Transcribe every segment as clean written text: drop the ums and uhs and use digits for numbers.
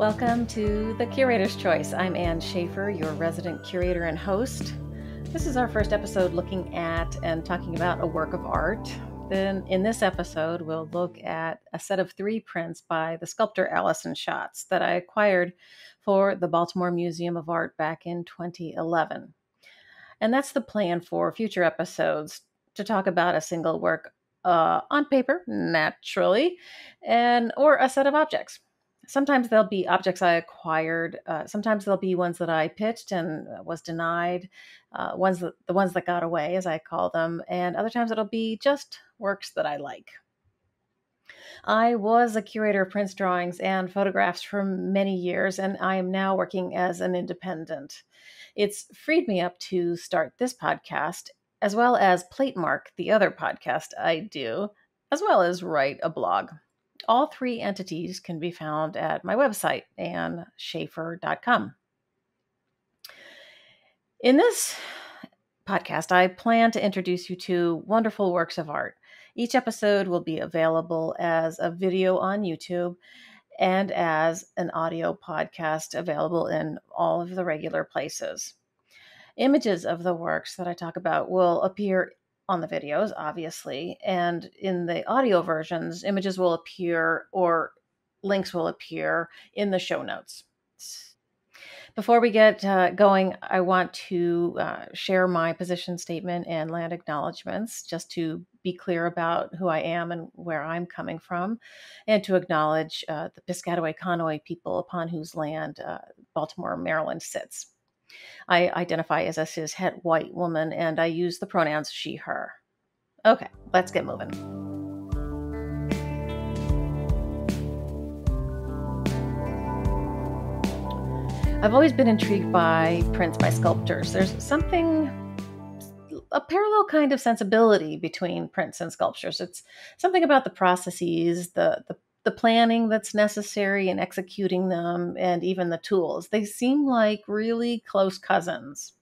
Welcome to The Curator's Choice. I'm Ann Shafer, your resident curator and host. This is our first episode looking at and talking about a work of art. Then in this episode, we'll look at a set of 3 prints by the sculptor Alyson Shotz that I acquired for the Baltimore Museum of Art back in 2011. And that's the plan for future episodes, to talk about a single work on paper, naturally, or a set of objects. Sometimes there'll be objects I acquired. Sometimes there'll be ones that I pitched and was denied, the ones that got away, as I call them. And other times it'll be just works that I like. I was a curator of prints, drawings, and photographs for many years, and I am now working as an independent. It's freed me up to start this podcast, as well as Platemark, the other podcast I do, as well as write a blog. All 3 entities can be found at my website, annshafer.com. In this podcast, I plan to introduce you to wonderful works of art. Each episode will be available as a video on YouTube and as an audio podcast available in all of the regular places. Images of the works that I talk about will appear on the videos, obviously, and in the audio versions, images will appear or links will appear in the show notes. Before we get going, I want to share my position statement and land acknowledgements, just to be clear about who I am and where I'm coming from, and to acknowledge the Piscataway Conoy people upon whose land Baltimore, Maryland sits. I identify as a cis-het white woman, and I use the pronouns she, her. Okay, let's get moving. I've always been intrigued by prints by sculptors. There's a parallel kind of sensibility between prints and sculptures. It's something about the processes, the planning that's necessary in executing them, and even the tools. They seem like really close cousins.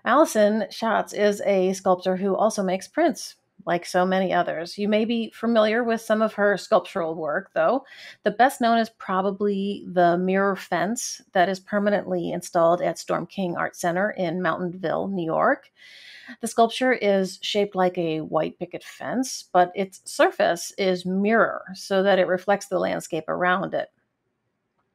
Alyson Shotz is a sculptor who also makes prints, like so many others. You may be familiar with some of her sculptural work, though. The best known is probably the mirror fence that is permanently installed at Storm King Art Center in Mountainville, New York. The sculpture is shaped like a white picket fence, but its surface is mirror so that it reflects the landscape around it.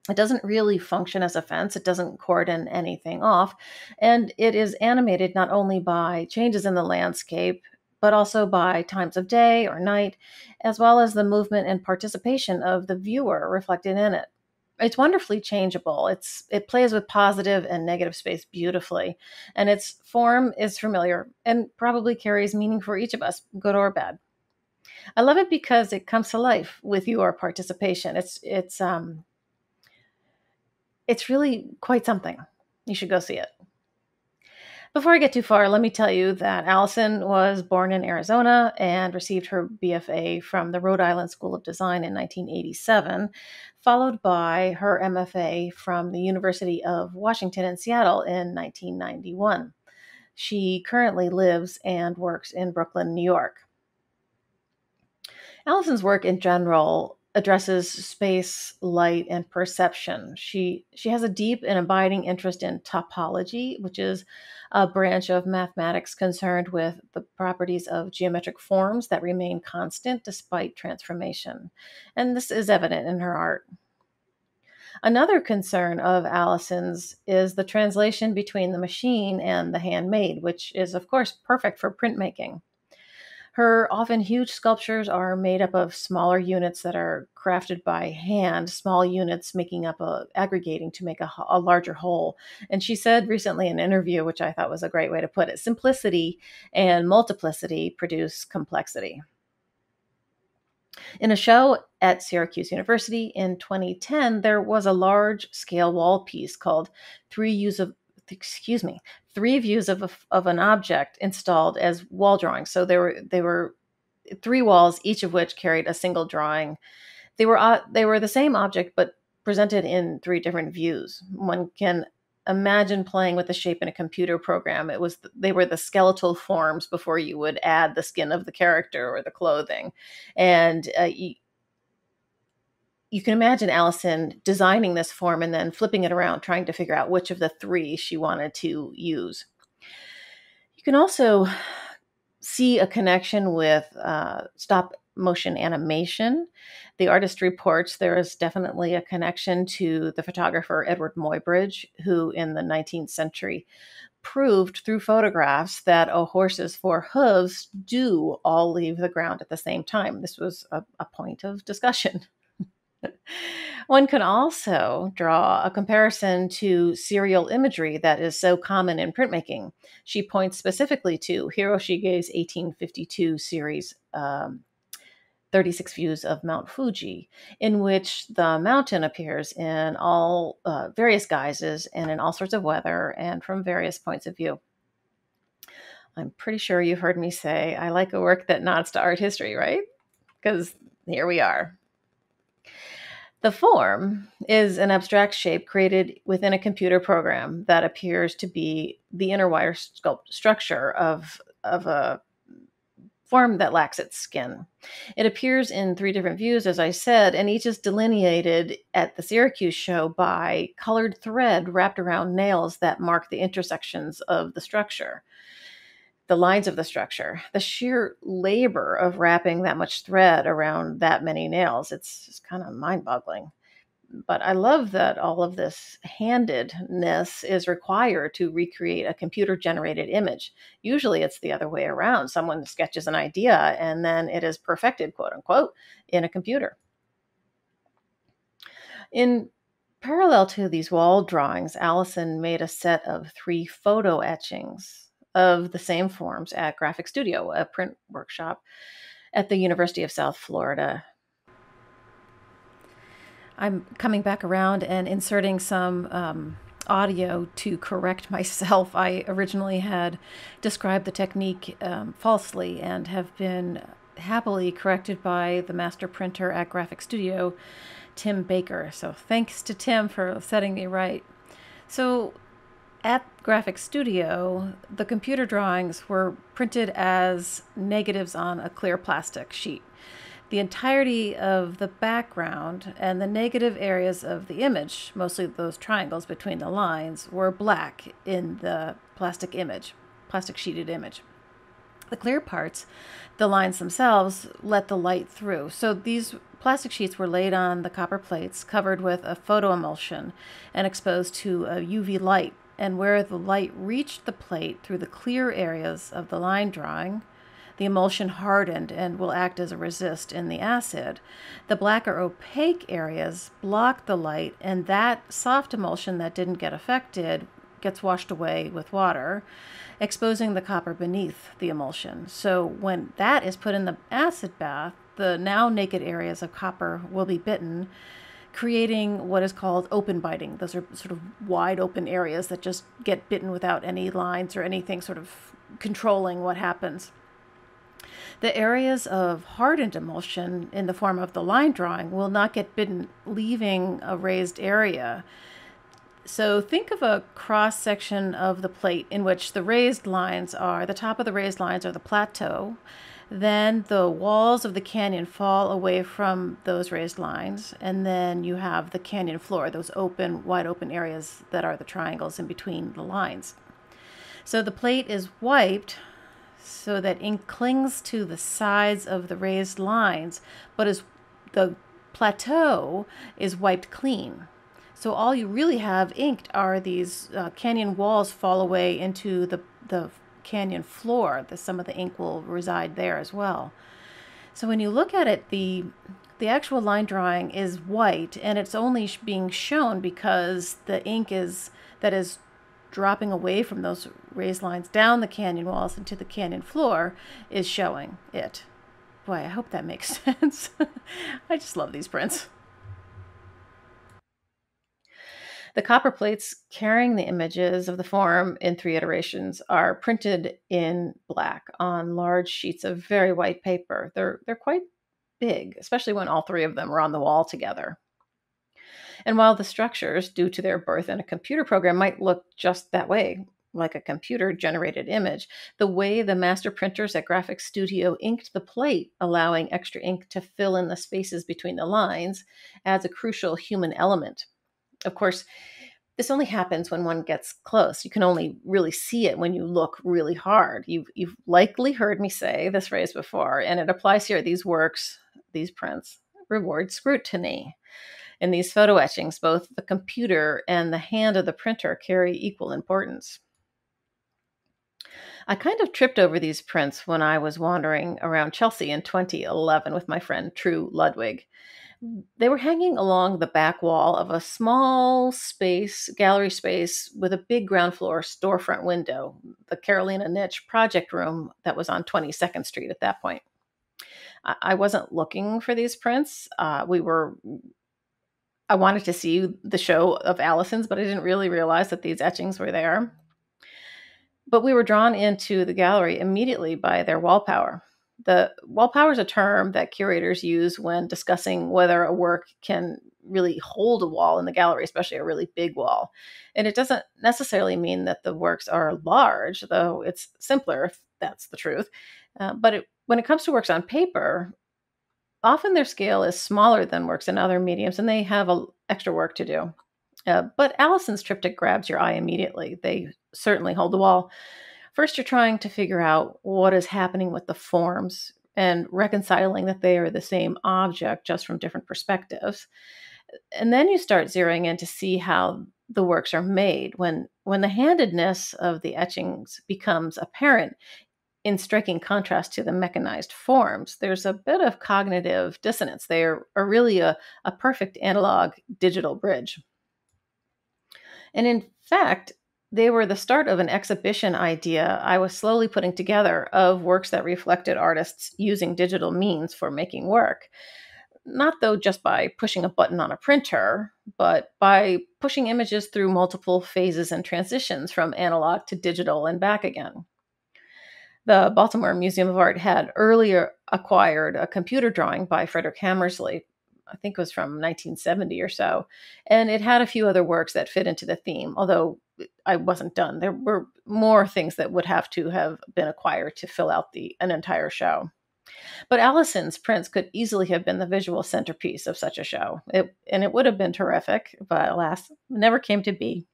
It doesn't really function as a fence. It doesn't cordon anything off. And it is animated not only by changes in the landscape, but also by times of day or night, as well as the movement and participation of the viewer reflected in it. It's wonderfully changeable. It plays with positive and negative space beautifully, and its form is familiar and probably carries meaning for each of us, good or bad. I love it because it comes to life with your participation. It's really quite something. You should go see it. Before I get too far, let me tell you that Alyson was born in Arizona and received her BFA from the Rhode Island School of Design in 1987, followed by her MFA from the University of Washington in Seattle in 1991. She currently lives and works in Brooklyn, New York. Alyson's work in general addresses space, light, and perception. She has a deep and abiding interest in topology, which is a branch of mathematics concerned with the properties of geometric forms that remain constant despite transformation. And this is evident in her art. Another concern of Alyson's is the translation between the machine and the handmade, which is, of course, perfect for printmaking. Her often huge sculptures are made up of smaller units that are crafted by hand, small units aggregating to make a larger whole. And she said recently in an interview, which I thought was a great way to put it, simplicity and multiplicity produce complexity. In a show at Syracuse University in 2010, there was a large-scale wall piece called Three Views of an Object installed as wall drawings. So there were 3 walls, each of which carried a single drawing. They were the same object, but presented in 3 different views. One can imagine playing with the shape in a computer program. They were the skeletal forms before you would add the skin of the character or the clothing, and you can imagine Alyson designing this form and then flipping it around, trying to figure out which of the three she wanted to use. You can also see a connection with stop motion animation. The artist reports there is definitely a connection to the photographer Edward Muybridge, who in the 19th century proved through photographs that a horse's four hooves do all leave the ground at the same time. This was a point of discussion. One can also draw a comparison to serial imagery that is so common in printmaking. She points specifically to Hiroshige's 1852 series, 36 Views of Mount Fuji, in which the mountain appears in all various guises and in all sorts of weather and from various points of view. I'm pretty sure you've heard me say I like a work that nods to art history, right? Because here we are. The form is an abstract shape created within a computer program that appears to be the inner wire structure of a form that lacks its skin. It appears in 3 different views, as I said, and each is delineated at the Syracuse show by colored thread wrapped around nails that mark the intersections of the structure, the lines of the structure. The sheer labor of wrapping that much thread around that many nails, it's just kind of mind-boggling. But I love that all of this handedness is required to recreate a computer-generated image. Usually it's the other way around. Someone sketches an idea and then it is perfected, quote unquote, in a computer. In parallel to these wall drawings, Alyson made a set of 3 photo etchings of the same forms at Graphic Studio, a print workshop at the University of South Florida. I'm coming back around and inserting some audio to correct myself. I originally had described the technique falsely and have been happily corrected by the master printer at Graphic Studio, Tim Baker. So thanks to Tim for setting me right. So at Graphic Studio, the computer drawings were printed as negatives on a clear plastic sheet. The entirety of the background and the negative areas of the image, mostly those triangles between the lines, were black in the plastic sheeted image. The clear parts, the lines themselves, let the light through. So these plastic sheets were laid on the copper plates, covered with a photo emulsion, and exposed to a UV light. And where the light reached the plate through the clear areas of the line drawing, the emulsion hardened and will act as a resist in the acid. The black or opaque areas block the light, and that soft emulsion that didn't get affected gets washed away with water, exposing the copper beneath the emulsion. So when that is put in the acid bath, the now naked areas of copper will be bitten, creating what is called open biting. Those are sort of wide open areas that just get bitten without any lines or anything sort of controlling what happens. The areas of hardened emulsion in the form of the line drawing will not get bitten, leaving a raised area. So think of a cross section of the plate in which the top of the raised lines are the plateau. Then the walls of the canyon fall away from those raised lines, and then you have the canyon floor, those wide open areas that are the triangles in between the lines. So the plate is wiped so that ink clings to the sides of the raised lines, but the plateau is wiped clean. So all you really have inked are these canyon walls fall away into the canyon floor. Some of the ink will reside there as well. So when you look at it, the actual line drawing is white, and it's only being shown because the ink that is dropping away from those raised lines down the canyon walls into the canyon floor is showing it. Boy, I hope that makes sense. I just love these prints. The copper plates carrying the images of the form in 3 iterations are printed in black on large sheets of very white paper. They're quite big, especially when all 3 of them are on the wall together. And while the structures, due to their birth in a computer program, might look just that way, like a computer-generated image. The way the master printers at Graphic Studio inked the plate, allowing extra ink to fill in the spaces between the lines, adds a crucial human element. Of course, this only happens when one gets close. You can only really see it when you look really hard. You've likely heard me say this phrase before, and it applies here. These works, these prints, reward scrutiny. In these photo etchings, both the computer and the hand of the printer carry equal importance. I kind of tripped over these prints when I was wandering around Chelsea in 2011 with my friend True Ludwig. They were hanging along the back wall of a small space, gallery space, with a big ground floor storefront window, the Carolina Niche project room that was on 22nd Street at that point. I wasn't looking for these prints. I wanted to see the show of Alyson's, but I didn't really realize that these etchings were there. But we were drawn into the gallery immediately by their wall power. The wall power is a term that curators use when discussing whether a work can really hold a wall in the gallery, especially a really big wall. And it doesn't necessarily mean that the works are large, though it's simpler if that's the truth. When it comes to works on paper, often their scale is smaller than works in other mediums, and they have extra work to do. But Alyson's triptych grabs your eye immediately. They certainly hold the wall. First, you're trying to figure out what is happening with the forms and reconciling that they are the same object, just from different perspectives. And then you start zeroing in to see how the works are made. When the handedness of the etchings becomes apparent, in striking contrast to the mechanized forms, there's a bit of cognitive dissonance. They are really a perfect analog digital bridge. And in fact, they were the start of an exhibition idea I was slowly putting together of works that reflected artists using digital means for making work. Not though just by pushing a button on a printer, but by pushing images through multiple phases and transitions from analog to digital and back again. The Baltimore Museum of Art had earlier acquired a computer drawing by Frederick Hammersley. I think it was from 1970 or so. And it had a few other works that fit into the theme, although I wasn't done. There were more things that would have to have been acquired to fill out an entire show. But Alyson's prints could easily have been the visual centerpiece of such a show. And it would have been terrific, but alas, it never came to be.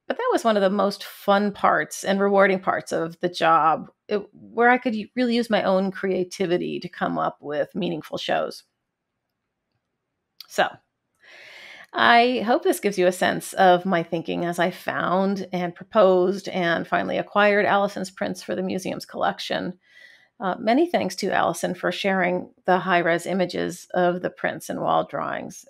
But that was one of the most fun parts and rewarding parts of the job, where I could really use my own creativity to come up with meaningful shows. So I hope this gives you a sense of my thinking as I found and proposed and finally acquired Alyson's prints for the museum's collection. Many thanks to Alyson for sharing the high-res images of the prints and wall drawings.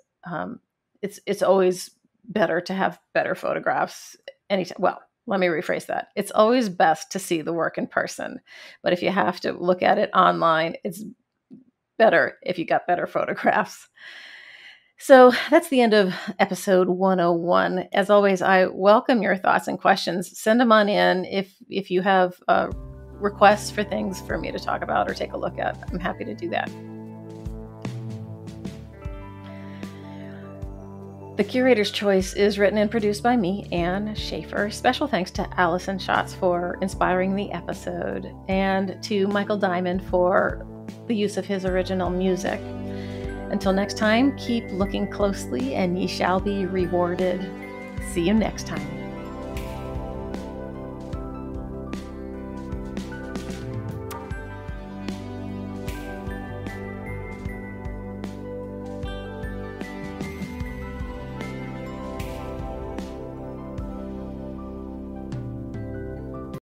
It's always better to have better photographs anytime. Well, let me rephrase that. It's always best to see the work in person, but if you have to look at it online, it's better if you got better photographs. So that's the end of episode 101. As always, I welcome your thoughts and questions. Send them on in if you have requests for things for me to talk about or take a look at. I'm happy to do that. The Curator's Choice is written and produced by me, Ann Shafer. Special thanks to Alyson Shotz for inspiring the episode, and to Michael Diamond for the use of his original music. Until next time, keep looking closely and ye shall be rewarded. See you next time.